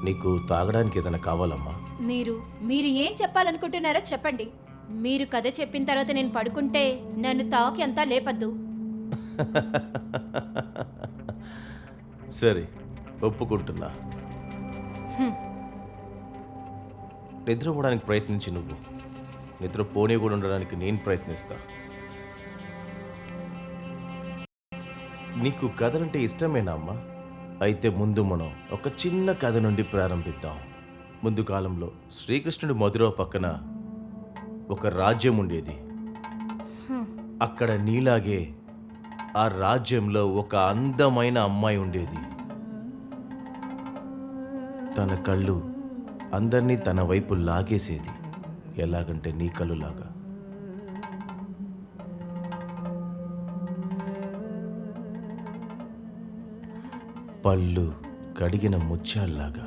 నీకు తాగడానికి ఏదైనా కావాలమ్మా? మీరు మీరు ఏం చెప్పాలనుకుంటున్నారో చెప్పండి. మీరు కథ చెప్పిన తర్వాత నేను పడుకుంటే నన్ను తాకి అంతా లేపద్దు. సరే, ఒప్పుకుంటున్నా. నిద్రపోవడానికి ప్రయత్నించి నువ్వు నిద్రపోనీ కూడా ఉండడానికి నేను ప్రయత్నిస్తా. నీకు కథలంటే ఇష్టమేనా అమ్మా? అయితే ముందు మనం ఒక చిన్న కథ నుండి ప్రారంభిద్దాం. ముందు కాలంలో శ్రీకృష్ణుడి మధుర పక్కన ఒక రాజ్యం ఉండేది. అక్కడ నీలాగే ఆ రాజ్యంలో ఒక అందమైన అమ్మాయి ఉండేది. తన కళ్ళు అందరినీ తన వైపు లాగేసేది. ఎలాగంటే నీ కళ్ళులాగా. పళ్ళు కడిగిన ముత్యాల్లాగా,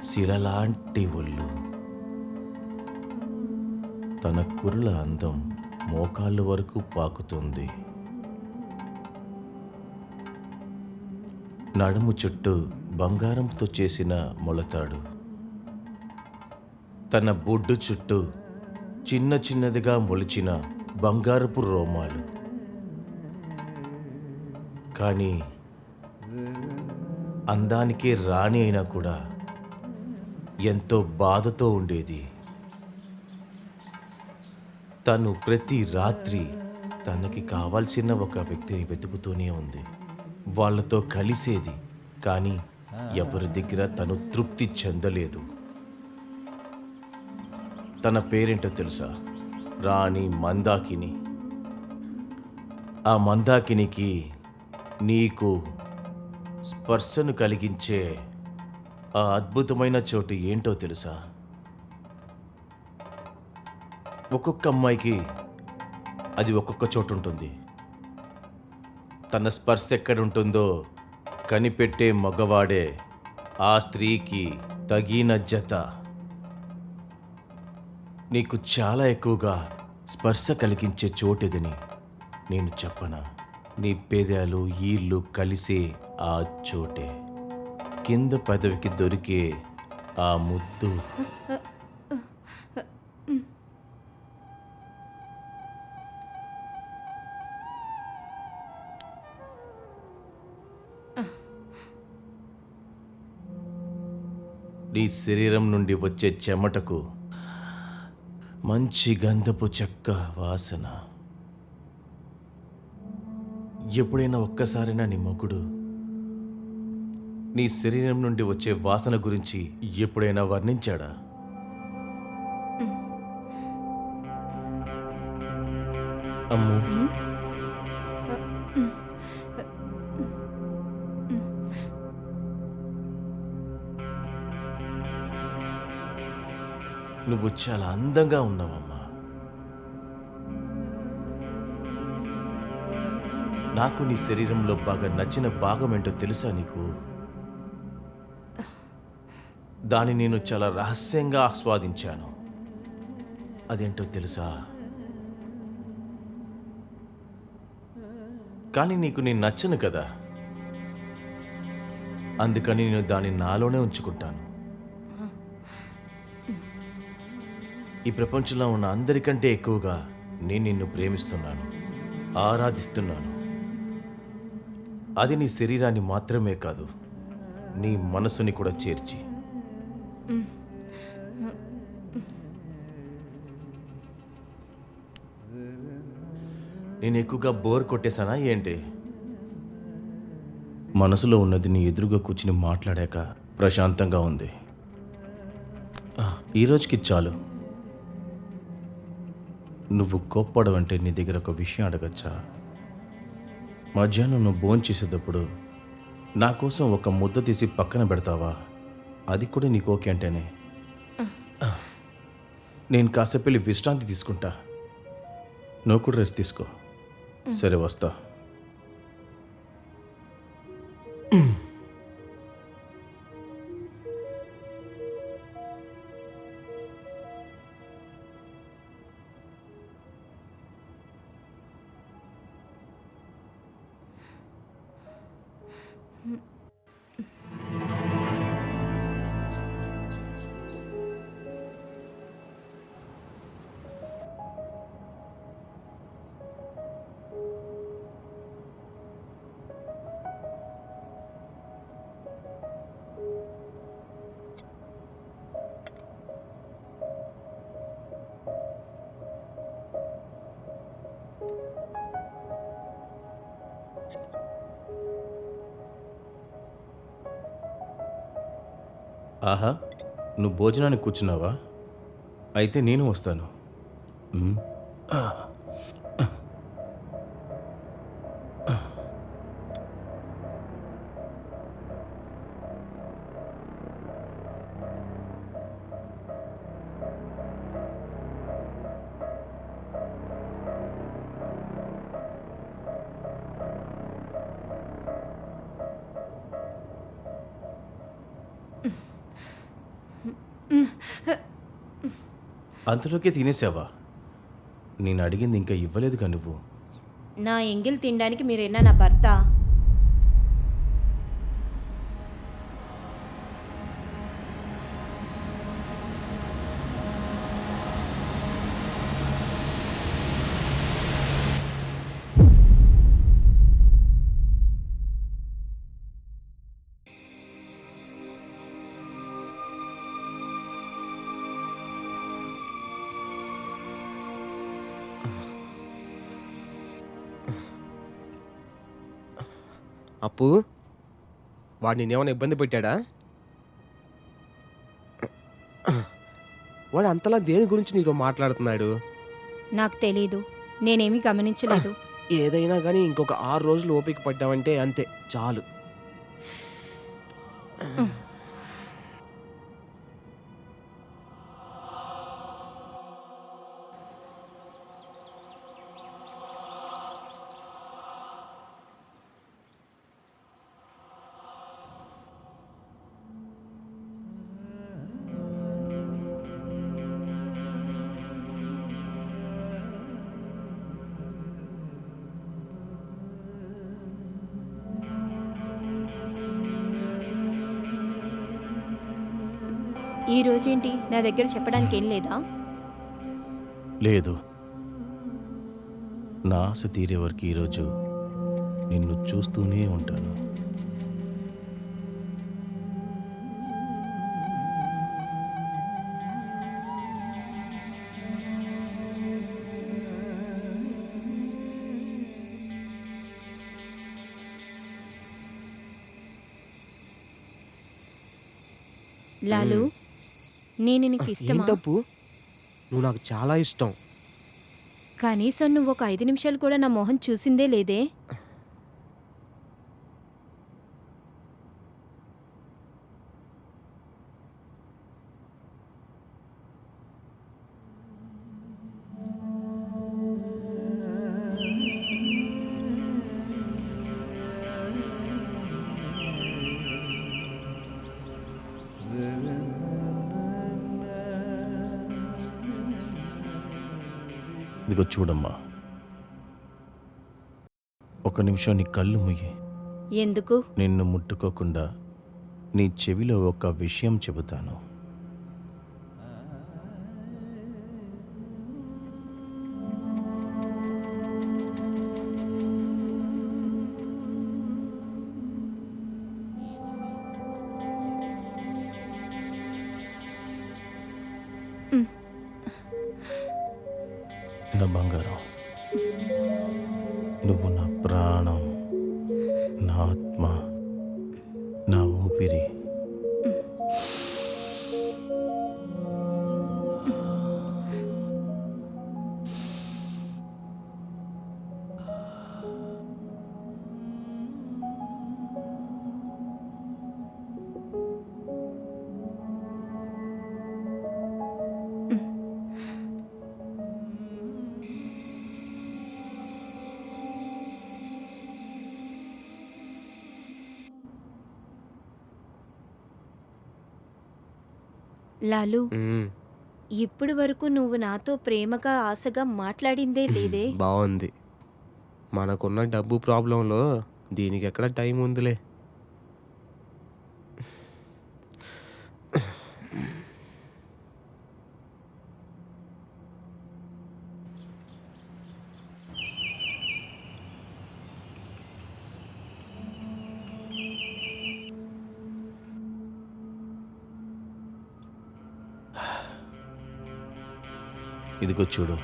శిలలాంటి ఒళ్ళు, తన కురుల అందం మోకాళ్ళు వరకు పాకుతుంది. నడుము చుట్టూ బంగారంతో చేసిన మొలతాడు, తన బొడ్డు చుట్టూ చిన్న చిన్నదిగా మొలిచిన బంగారపు రోమాలు. కానీ అందానికే రాణి అయినా కూడా ఎంతో బాధతో ఉండేది. తను ప్రతి రాత్రి తనకి కావాల్సిన ఒక వ్యక్తిని వెతుకుతూనే ఉంది. వాళ్ళతో కలిసేది, కానీ ఎవరి దగ్గర తను తృప్తి చెందలేదు. తన పేరేంటో తెలుసా? రాణి మందాకిని. ఆ మందాకినికి నీకు స్పర్శను కలిగించే ఆ అద్భుతమైన చోటు ఏంటో తెలుసా? ఒక్కొక్క అమ్మాయికి అది ఒక్కొక్క చోటు ఉంటుంది. తన స్పర్శ ఎక్కడుంటుందో కనిపెట్టే మగవాడే ఆ స్త్రీకి తగిన జత. నీకు చాలా ఎక్కువగా స్పర్శ కలిగించే చోటేదని నేను చెప్పనా? నీ పేదాలు ఈళ్ళు కలిసే ఆ చోటే, కింద పదవికి దొరికే ఆ ముద్దు. నీ శరీరం నుండి వచ్చే చెమటకు మంచి గంధపు చెక్క వాసన. ఎప్పుడైనా ఒక్కసారైనా నీ మొగుడు నీ శరీరం నుండి వచ్చే వాసన గురించి ఎప్పుడైనా వర్ణించాడా? అమ్ము, నువ్వు చాలా అందంగా ఉన్నావమ్మా. నాకు నీ శరీరంలో బాగా నచ్చిన భాగం ఏంటో తెలుసా నీకు? దాన్ని నేను చాలా రహస్యంగా ఆస్వాదించాను. అదేంటో తెలుసా? కానీ నీకు నేను నచ్చను కదా, అందుకని నేను దాన్ని నాలోనే ఉంచుకుంటాను. ఈ ప్రపంచంలో ఉన్న అందరికంటే ఎక్కువగా నేను నిన్ను ప్రేమిస్తున్నాను, ఆరాధిస్తున్నాను. అది నీ శరీరాన్ని మాత్రమే కాదు, నీ మనసుని కూడా చేర్చి. నేను ఎక్కువగా బోర్ కొట్టేశానా ఏంటి? మనసులో ఉన్నది నీ ఎదురుగా కూర్చుని మాట్లాడాక ప్రశాంతంగా ఉంది. ఈరోజుకి చాలు. నువ్వు కోప్పడవంటే నీ దగ్గర ఒక విషయం అడగచ్చా? మధ్యాహ్నం నువ్వు భోంచేసేటప్పుడు నా కోసం ఒక ముద్ద తీసి పక్కన పెడతావా? అది కూడా నీకు ఓకే అంటేనే. నేను కాసేపు వెళ్ళి విశ్రాంతి తీసుకుంటా, నువ్వు కూడా రెస్ట్ తీసుకో. సరే, వస్తా. ఆహా, నువ్వు భోజనానికి కూర్చున్నావా? అయితే నేను వస్తాను. మ్, అంతలోకే తినేసావా? నేను అడిగింది ఇంకా ఇవ్వలేదుగా నువ్వు. నా ఎంగిల్ తినడానికి మీరేనా నా భర్త? అప్పు, వాడు నేనేమైనా ఇబ్బంది పెట్టాడా? వాడు అంతలా దేని గురించి నీతో మాట్లాడుతున్నాడు? నాకు తెలీదు, నేనేమీ గమనించలేదు. ఏదైనా కానీ ఇంకొక 6 రోజులు ఓపిక పట్టావంటే అంతే చాలు. ఈ రోజేంటి నా దగ్గర చెప్పడానికి ఏం లేదా? లేదు, నా ఆశ తీరే వరకు ఈరోజు నిన్ను చూస్తూనే ఉంటాను. లాలు, నేను నీకు ఇష్టమా? ఏంటప్పు, నువ్వు నాకు చాలా ఇష్టం. కనీసం నువ్వు ఒక 5 నిమిషాలు కూడా నా మొహం చూసిందే లేదే. ఇదిగో చూడమ్మా, ఒక నిమిషం నీ కళ్ళు ముయ్యి. ఎందుకు? నిన్ను ముట్టుకోకుండా నీ చెవిలో ఒక విషయం చెబుతాను. నా బంగారం, నువ్వు నా ప్రాణం, నా ఆత్మ, నా ఊపిరి. లాలు, మ్మ్. ఇప్పటి వరకు నువ్వు నాతో ప్రేమగా ఆశగా మాట్లాడిందే లేదే. బాగుంది. మనకున్న డబ్బు ప్రాబ్లంలో దీనికి ఎక్కడ టైం ఉందిలే. ఇదిగో చూడు,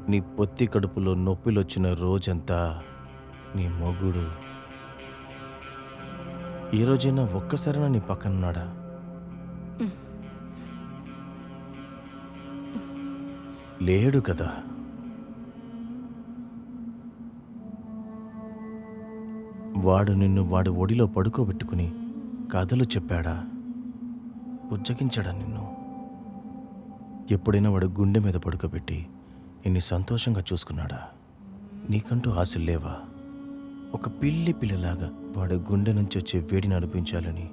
నీ పొత్తి కడుపులో నొప్పిలొచ్చిన రోజంతా నీ మొగుడు ఈ రోజైనా ఒక్కసారైనా నీ పక్కన ఉన్నాడా? లేడు కదా. వాడు నిన్ను వాడి ఒడిలో పడుకోబెట్టుకుని కథలు చెప్పాడా? బుజ్జగించాడా నిన్ను? ఎప్పుడైనా వాడు గుండె మీద పడుకోబెట్టి నిన్ను సంతోషంగా చూసుకున్నాడా? నీకంటూ ఆశలు లేవా? ఒక పిల్లి పిల్లలాగా వాడి గుండె నుంచి వచ్చే వేడిని అనిపించాలని.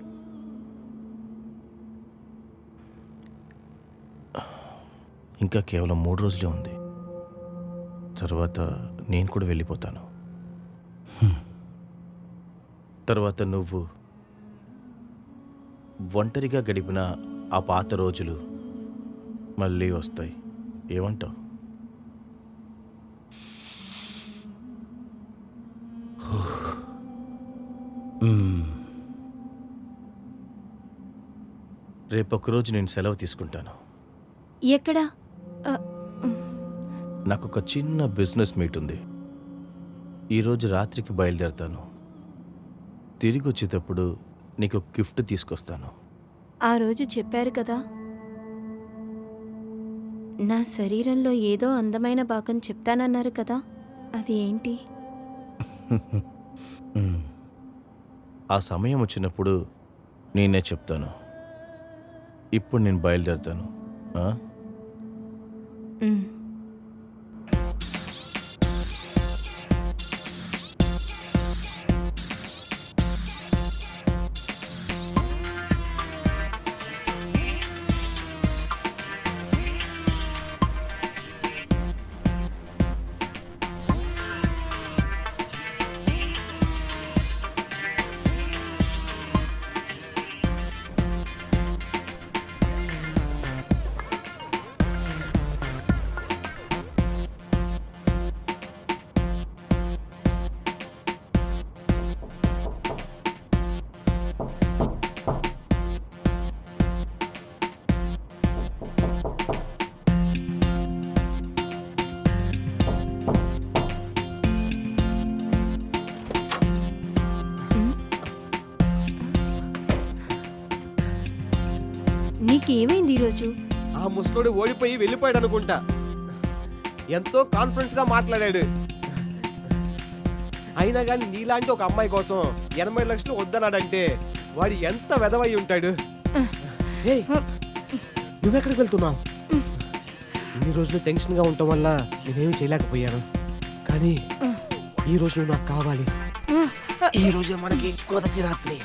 ఇంకా కేవలం 3 రోజులే ఉంది. తర్వాత నేను కూడా వెళ్ళిపోతాను. తర్వాత నువ్వు ఒంటరిగా గడిపిన ఆ పాత రోజులు మళ్ళీ వస్తాయి. ఏమంటావు? రేపొక్కరోజు నేను సెలవు తీసుకుంటాను. ఎక్కడా? నాకు ఒక చిన్న బిజినెస్ మీట్ ఉంది. ఈరోజు రాత్రికి బయలుదేరతాను. తిరిగి వచ్చేటప్పుడు నీకు ఒక గిఫ్ట్ తీసుకొస్తాను. ఆ రోజు చెప్పారు కదా, నా శరీరంలో ఏదో అందమైన భాగం చెప్తానన్నారు కదా, అది ఏంటి? ఆ సమయం వచ్చినప్పుడు నేనే చెప్తాను. ఇప్పుడు నేను బయలుదేరతాను. ఆ? ఉమ్. నీకేమైంది ఈరోజు? ఆ ముసలోడు ఓడిపోయి వెళ్ళిపోయాడు అనుకుంటా. ఎంతో కాన్ఫిడెన్స్గా మాట్లాడాడు. అయినా కానీ నీలాంటి ఒక అమ్మాయి కోసం 80 లక్షలు వద్దన్నాడంటే వాడు ఎంత వెదవై ఉంటాడు. ఏయ్, నువ్వెక్కడికి వెళ్తున్నావు? ఇన్ని రోజులు టెన్షన్గా ఉండటం వల్ల నేనేమి చేయలేకపోయాను. కానీ ఈ రోజు నువ్వు నాకు కావాలి. ఈ రోజే మనకి మొదటి రాత్రి.